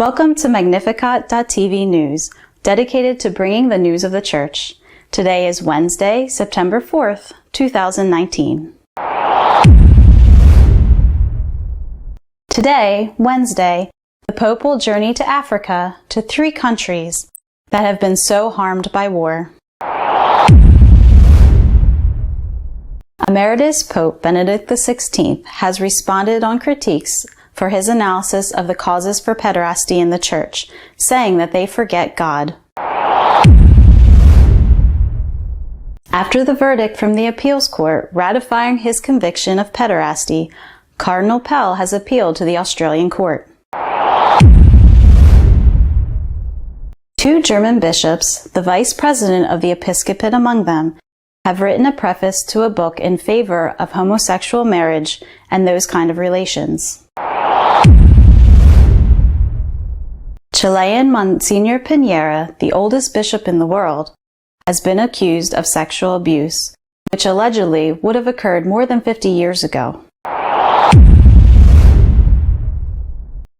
Welcome to Magnificat.tv News, dedicated to bringing the news of the Church. Today is Wednesday, September 4th, 2019. Today, Wednesday, the Pope will journey to Africa, to 3 countries that have been so harmed by war. Emeritus Pope Benedict XVI has responded on critiques for his analysis of the causes for pederasty in the Church, saying that they forget God. After the verdict from the appeals court ratifying his conviction of pederasty, Cardinal Pell has appealed to the Australian court. 2 German bishops, the vice president of the episcopate among them, have written a preface to a book in favor of homosexual marriage and those kind of relations. Chilean Monsignor Piñera, the oldest bishop in the world, has been accused of sexual abuse, which allegedly would have occurred more than 50 years ago.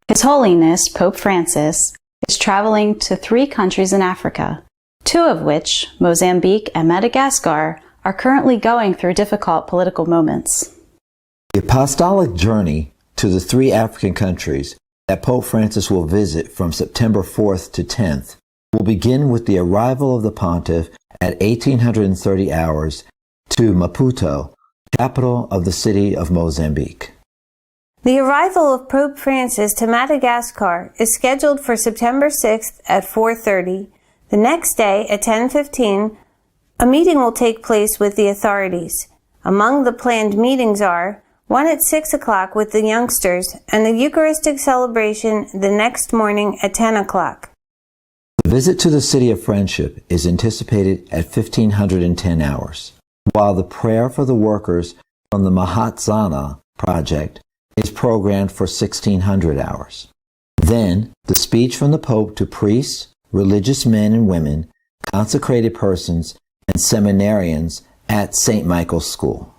His Holiness, Pope Francis, is traveling to 3 countries in Africa, 2 of which, Mozambique and Madagascar, are currently going through difficult political moments. The apostolic journey to the 3 African countries that Pope Francis will visit from September 4th to 10th will begin with the arrival of the pontiff at 1830 hours to Maputo, capital of the city of Mozambique. The arrival of Pope Francis to Madagascar is scheduled for September 6th at 4:30. The next day at 10:15, a meeting will take place with the authorities. Among the planned meetings are one at 6 o'clock with the youngsters and the Eucharistic celebration the next morning at 10 o'clock. The visit to the City of Friendship is anticipated at 1510 hours, while the prayer for the workers from the Mahatzana project is programmed for 1600 hours. Then, the speech from the Pope to priests, religious men and women, consecrated persons, and seminarians at St. Michael's School.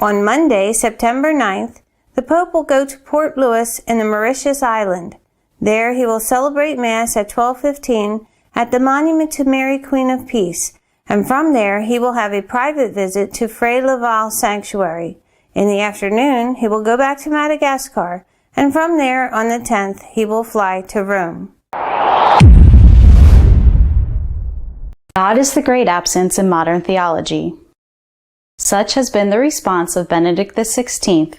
On Monday, September 9th, the Pope will go to Port Louis in the Mauritius Island. There he will celebrate Mass at 12:15 at the Monument to Mary, Queen of Peace, and from there he will have a private visit to Fray Laval Sanctuary. In the afternoon, he will go back to Madagascar, and from there, on the 10th, he will fly to Rome. God is the great absence in modern theology. Such has been the response of Benedict XVI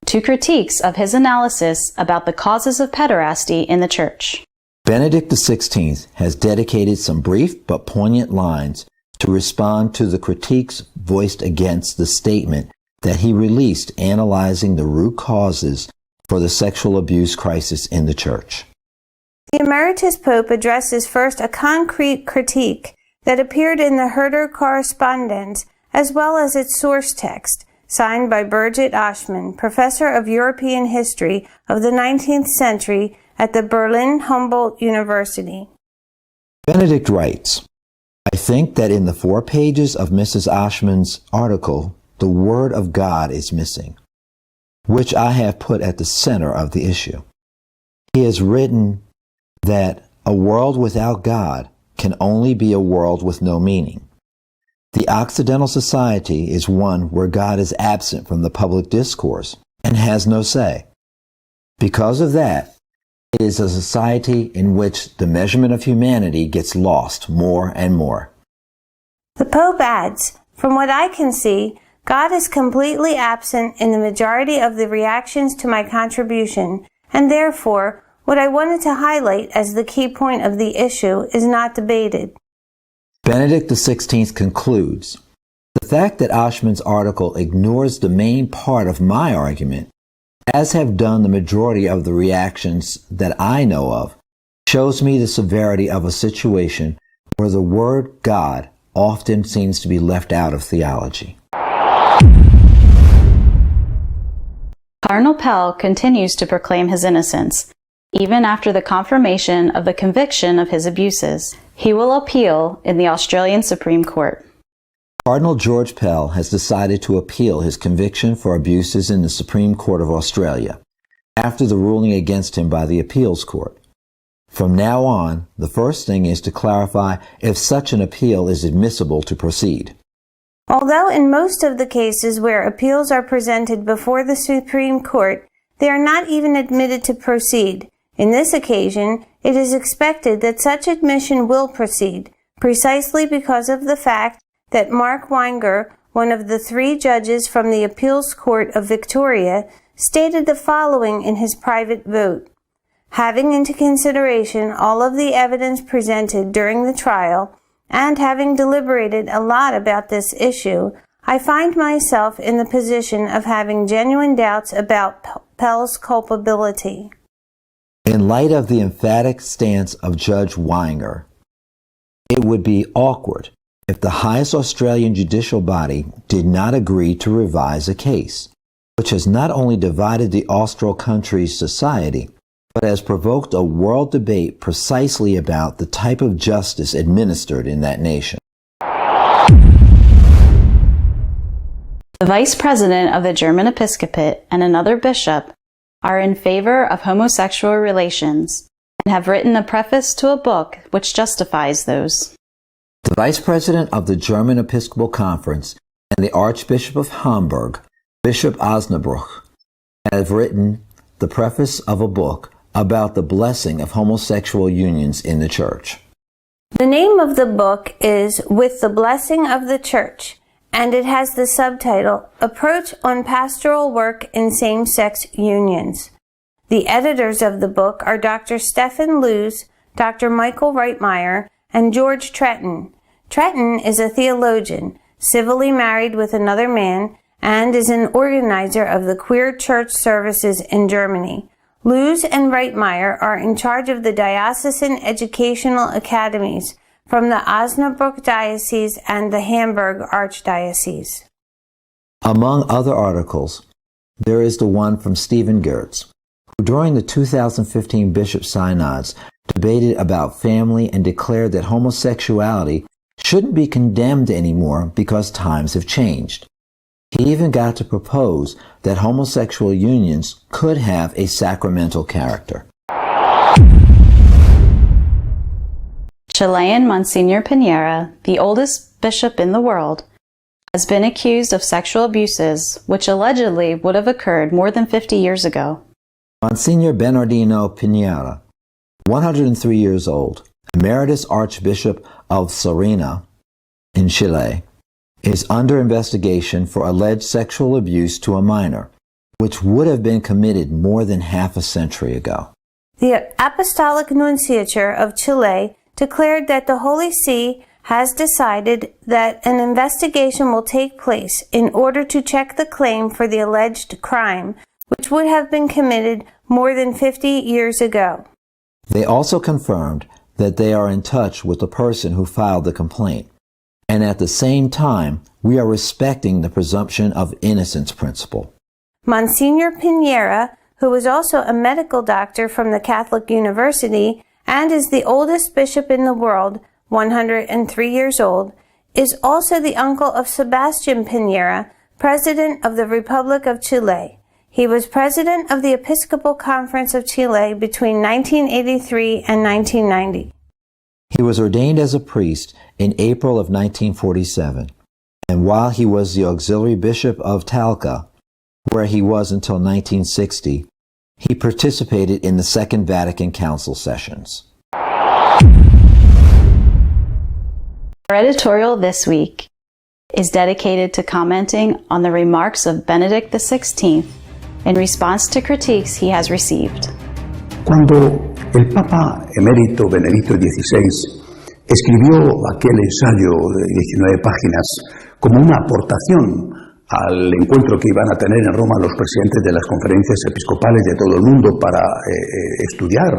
to critiques of his analysis about the causes of pederasty in the Church. Benedict XVI has dedicated some brief but poignant lines to respond to the critiques voiced against the statement that he released analyzing the root causes for the sexual abuse crisis in the Church. The Emeritus Pope addresses first a concrete critique that appeared in the Herder Correspondence as well as its source text, signed by Birgit Aschmann, Professor of European History of the 19th century at the Berlin Humboldt University. Benedict writes, "I think that in the 4 pages of Mrs. Aschmann's article, the Word of God is missing, which I have put at the center of the issue. He has written that a world without God can only be a world with no meaning. The Occidental society is one where God is absent from the public discourse and has no say. Because of that, it is a society in which the measurement of humanity gets lost more and more." The Pope adds, "From what I can see, God is completely absent in the majority of the reactions to my contribution, and therefore, what I wanted to highlight as the key point of the issue is not debated." Benedict XVI concludes, "The fact that Aschmann's article ignores the main part of my argument, as have done the majority of the reactions that I know of, shows me the severity of a situation where the word God often seems to be left out of theology." Cardinal Pell continues to proclaim his innocence, even after the confirmation of the conviction of his abuses. He will appeal in the Australian Supreme Court. Cardinal George Pell has decided to appeal his conviction for abuses in the Supreme Court of Australia after the ruling against him by the appeals court. From now on, the first thing is to clarify if such an appeal is admissible to proceed. Although in most of the cases where appeals are presented before the Supreme Court, they are not even admitted to proceed. In this occasion, it is expected that such admission will proceed, precisely because of the fact that Mark Weinger, one of the 3 judges from the Appeals Court of Victoria, stated the following in his private vote. Having into consideration all of the evidence presented during the trial, and having deliberated a lot about this issue, I find myself in the position of having genuine doubts about Pell's culpability. In light of the emphatic stance of Judge Weinger, it would be awkward if the highest Australian judicial body did not agree to revise a case, which has not only divided the Austral country's society, but has provoked a world debate precisely about the type of justice administered in that nation. The Vice President of the German Episcopate and another bishop are in favor of homosexual relations and have written a preface to a book which justifies those. The Vice President of the German Episcopal Conference and the Archbishop of Hamburg, Bishop Osnabrück, have written the preface of a book about the blessing of homosexual unions in the Church. The name of the book is With the Blessing of the Church, and it has the subtitle, Approach on Pastoral Work in Same-Sex Unions. The editors of the book are Dr. Stefan Luz, Dr. Michael Reitmeyer, and George Tretton. Tretton is a theologian, civilly married with another man, and is an organizer of the queer church services in Germany. Luz and Reitmeyer are in charge of the diocesan educational academies from the Osnabrück Diocese and the Hamburg Archdiocese. Among other articles, there is the one from Stephen Gertz, who during the 2015 Bishop Synods debated about family and declared that homosexuality shouldn't be condemned anymore because times have changed. He even got to propose that homosexual unions could have a sacramental character. Chilean Monsignor Piñera, the oldest bishop in the world, has been accused of sexual abuses which allegedly would have occurred more than 50 years ago. Monsignor Bernardino Piñera, 103 years old, Emeritus Archbishop of Serena in Chile, is under investigation for alleged sexual abuse to a minor, which would have been committed more than half a century ago. The Apostolic Nunciature of Chile declared that the Holy See has decided that an investigation will take place in order to check the claim for the alleged crime, which would have been committed more than 50 years ago. They also confirmed that they are in touch with the person who filed the complaint, and at the same time, we are respecting the presumption of innocence principle. Monsignor Piñera, who is also a medical doctor from the Catholic University and is the oldest bishop in the world, 103 years old, is also the uncle of Sebastián Piñera, President of the Republic of Chile. He was President of the Episcopal Conference of Chile between 1983 and 1990. He was ordained as a priest in April of 1947, and while he was the auxiliary bishop of Talca, where he was until 1960, he participated in the Second Vatican Council sessions. Our editorial this week is dedicated to commenting on the remarks of Benedict XVI in response to critiques he has received. Cuando el Papa emérito Benedicto XVI escribió aquel ensayo de 19 páginas como una aportación al encuentro que iban a tener en Roma los presidentes de las conferencias episcopales de todo el mundo para estudiar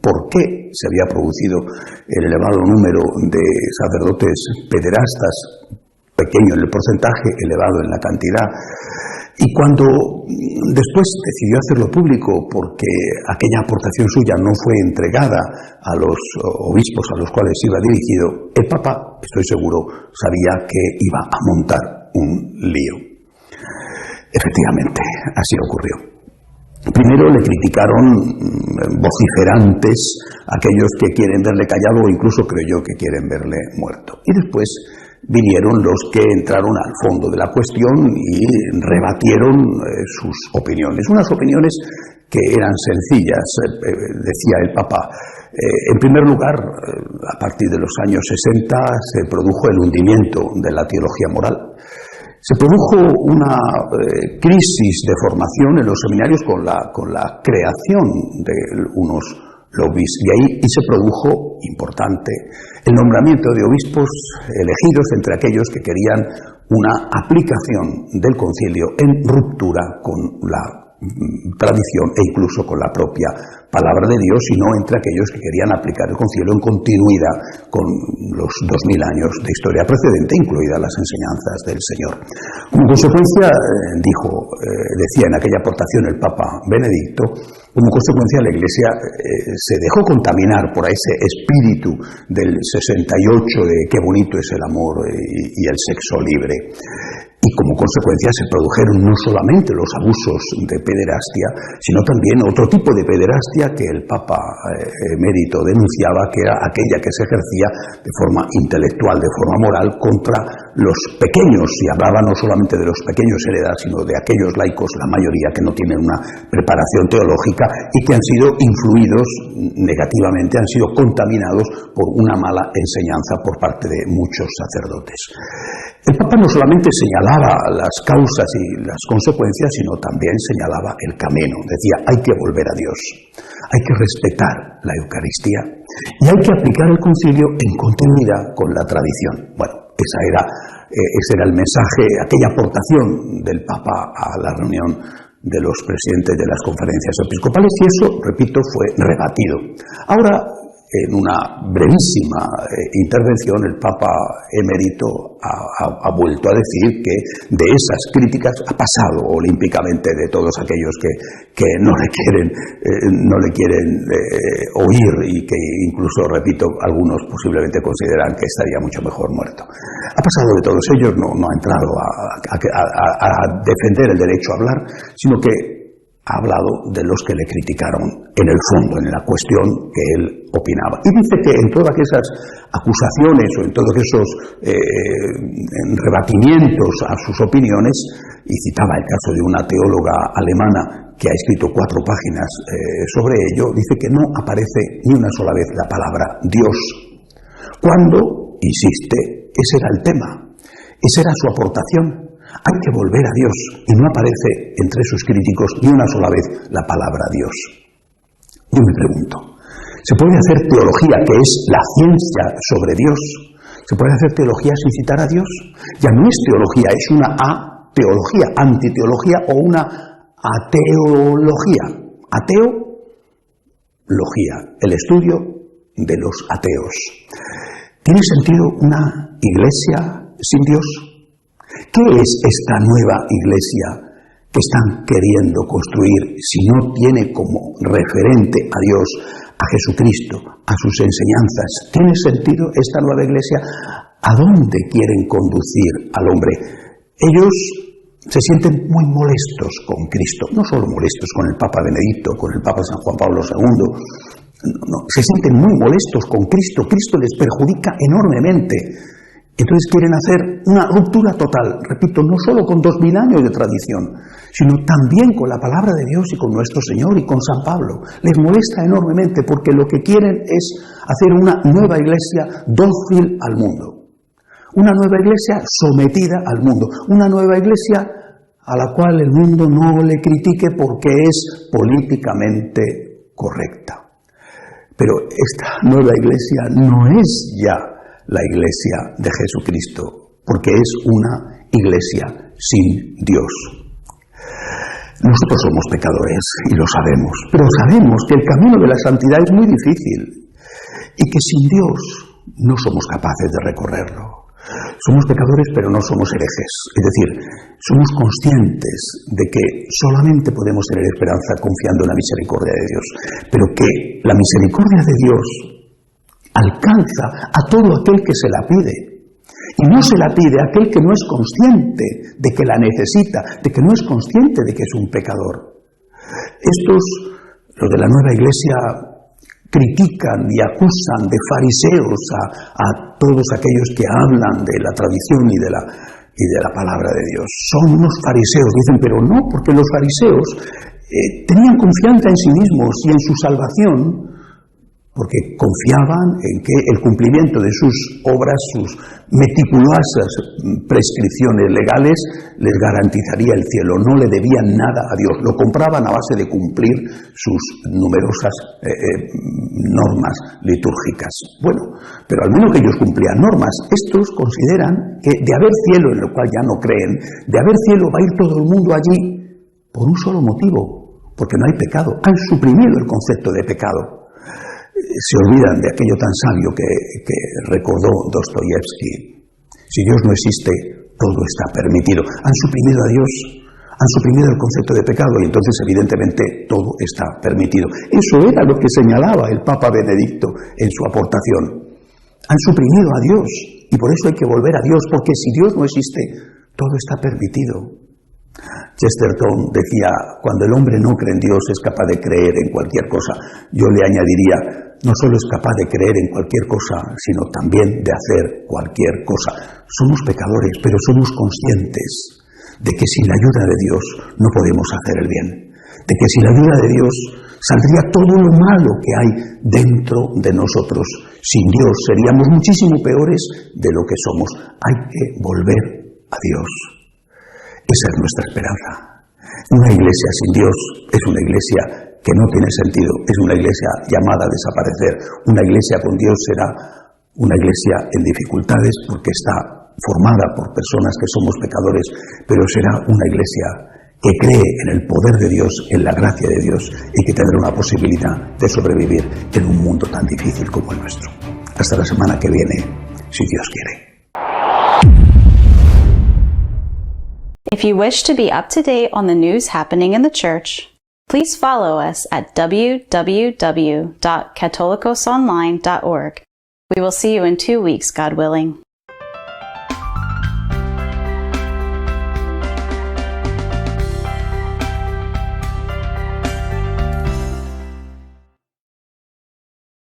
por qué se había producido el elevado número de sacerdotes pederastas, pequeño en el porcentaje, elevado en la cantidad. Y cuando después decidió hacerlo público porque aquella aportación suya no fue entregada a los obispos a los cuales iba dirigido, el Papa, estoy seguro, sabía que iba a montar un lío. Efectivamente, así ocurrió. Primero le criticaron vociferantes aquellos que quieren verle callado o incluso creo yo que quieren verle muerto. Y después vinieron los que entraron al fondo de la cuestión y rebatieron sus opiniones. Unas opiniones que eran sencillas, decía el Papa. En primer lugar, a partir de los años 60 se produjo el hundimiento de la teología moral. Se produjo una crisis de formación en los seminarios con la creación de unos lobbies y ahí se produjo, importante, el nombramiento de obispos elegidos entre aquellos que querían una aplicación del concilio en ruptura con la tradición e incluso con la propia palabra de Dios, sino entre aquellos que querían aplicar el concilio en continuidad con los 2000 años de historia precedente, incluidas las enseñanzas del Señor. Como consecuencia, decía en aquella aportación el Papa Benedicto, como consecuencia la Iglesia se dejó contaminar por ese espíritu del 68 de qué bonito es el amor y el sexo libre. Y como consecuencia se produjeron no solamente los abusos de pederastia, sino también otro tipo de pederastia que el Papa emérito denunciaba, que era aquella que se ejercía de forma intelectual, de forma moral, contra los pequeños, y hablaba no solamente de los pequeños heredas, sino de aquellos laicos, la mayoría que no tienen una preparación teológica y que han sido influidos negativamente, han sido contaminados por una mala enseñanza por parte de muchos sacerdotes. El Papa no solamente señalaba las causas y las consecuencias, sino también señalaba el camino. Decía, hay que volver a Dios, hay que respetar la Eucaristía y hay que aplicar el concilio en continuidad con la tradición. Bueno, ese era el mensaje, aquella aportación del Papa a la reunión de los presidentes de las conferencias episcopales, y eso, repito, fue rebatido. Ahora, en una brevísima intervención, el Papa emérito ha vuelto a decir que de esas críticas ha pasado olímpicamente de todos aquellos que no le quieren oír y que incluso, repito, algunos posiblemente consideran que estaría mucho mejor muerto. Ha pasado de todos ellos, no ha entrado a defender el derecho a hablar, sino que ha hablado de los que le criticaron en el fondo, en la cuestión que él opinaba. Y dice que en todas esas acusaciones o en todos esos rebatimientos a sus opiniones, y citaba el caso de una teóloga alemana que ha escrito 4 páginas sobre ello, dice que no aparece ni una sola vez la palabra Dios, cuando, insiste, ese era el tema, esa era su aportación. Hay que volver a Dios, y no aparece entre sus críticos ni una sola vez la palabra Dios. Yo me pregunto, ¿se puede hacer teología, que es la ciencia sobre Dios? ¿Se puede hacer teología sin citar a Dios? Ya no es teología, es una ateología, antiteología o una ateología. Ateología, el estudio de los ateos. ¿Tiene sentido una iglesia sin Dios? ¿Qué es esta nueva iglesia que están queriendo construir si no tiene como referente a Dios, a Jesucristo, a sus enseñanzas? ¿Tiene sentido esta nueva iglesia? ¿A dónde quieren conducir al hombre? Ellos se sienten muy molestos con Cristo, no solo molestos con el Papa Benedicto, con el Papa San Juan Pablo II, no, se sienten muy molestos con Cristo. Cristo les perjudica enormemente. Entonces quieren hacer una ruptura total, repito, no solo con 2000 años de tradición, sino también con la palabra de Dios y con nuestro Señor y con San Pablo. Les molesta enormemente porque lo que quieren es hacer una nueva iglesia dócil al mundo, una nueva iglesia sometida al mundo, una nueva iglesia a la cual el mundo no le critique porque es políticamente correcta. Pero esta nueva iglesia no es ya la iglesia de Jesucristo, porque es una iglesia sin Dios. Nosotros somos pecadores y lo sabemos, pero sabemos que el camino de la santidad es muy difícil y que sin Dios no somos capaces de recorrerlo. Somos pecadores, pero no somos herejes, es decir, somos conscientes de que solamente podemos tener esperanza confiando en la misericordia de Dios, pero que la misericordia de Dios alcanza a todo aquel que se la pide. Y no se la pide a aquel que no es consciente de que la necesita, de que no es consciente de que es un pecador. Estos, los de la nueva iglesia, critican y acusan de fariseos a todos aquellos que hablan de la tradición y de la palabra de Dios. Son unos fariseos, dicen, pero no, porque los fariseos tenían confianza en sí mismos y en su salvación, porque confiaban en que el cumplimiento de sus obras, sus meticulosas prescripciones legales, les garantizaría el cielo. No le debían nada a Dios, lo compraban a base de cumplir sus numerosas normas litúrgicas. Bueno, pero al menos que ellos cumplían normas. Estos consideran que de haber cielo, en lo cual ya no creen, de haber cielo va a ir todo el mundo allí por un solo motivo, porque no hay pecado. Han suprimido el concepto de pecado. Se olvidan de aquello tan sabio que recordó Dostoyevsky. Si Dios no existe, todo está permitido. Han suprimido a Dios, han suprimido el concepto de pecado y entonces evidentemente todo está permitido. Eso era lo que señalaba el Papa Benedicto en su aportación. Han suprimido a Dios y por eso hay que volver a Dios, porque si Dios no existe, todo está permitido. Chesterton decía, cuando el hombre no cree en Dios es capaz de creer en cualquier cosa. Yo le añadiría, no solo es capaz de creer en cualquier cosa, sino también de hacer cualquier cosa. Somos pecadores, pero somos conscientes de que sin la ayuda de Dios no podemos hacer el bien. De que sin la ayuda de Dios saldría todo lo malo que hay dentro de nosotros. Sin Dios seríamos muchísimo peores de lo que somos. Hay que volver a Dios. Esa es nuestra esperanza. Una iglesia sin Dios es una iglesia que no tiene sentido, es una iglesia llamada a desaparecer. Una iglesia con Dios será una iglesia en dificultades porque está formada por personas que somos pecadores, pero será una iglesia que cree en el poder de Dios, en la gracia de Dios y que tendrá una posibilidad de sobrevivir en un mundo tan difícil como el nuestro. Hasta la semana que viene, si Dios quiere. If you wish to be up to date on the news happening in the church, please follow us at www.catolicosonline.org. We will see you in 2 weeks, God willing.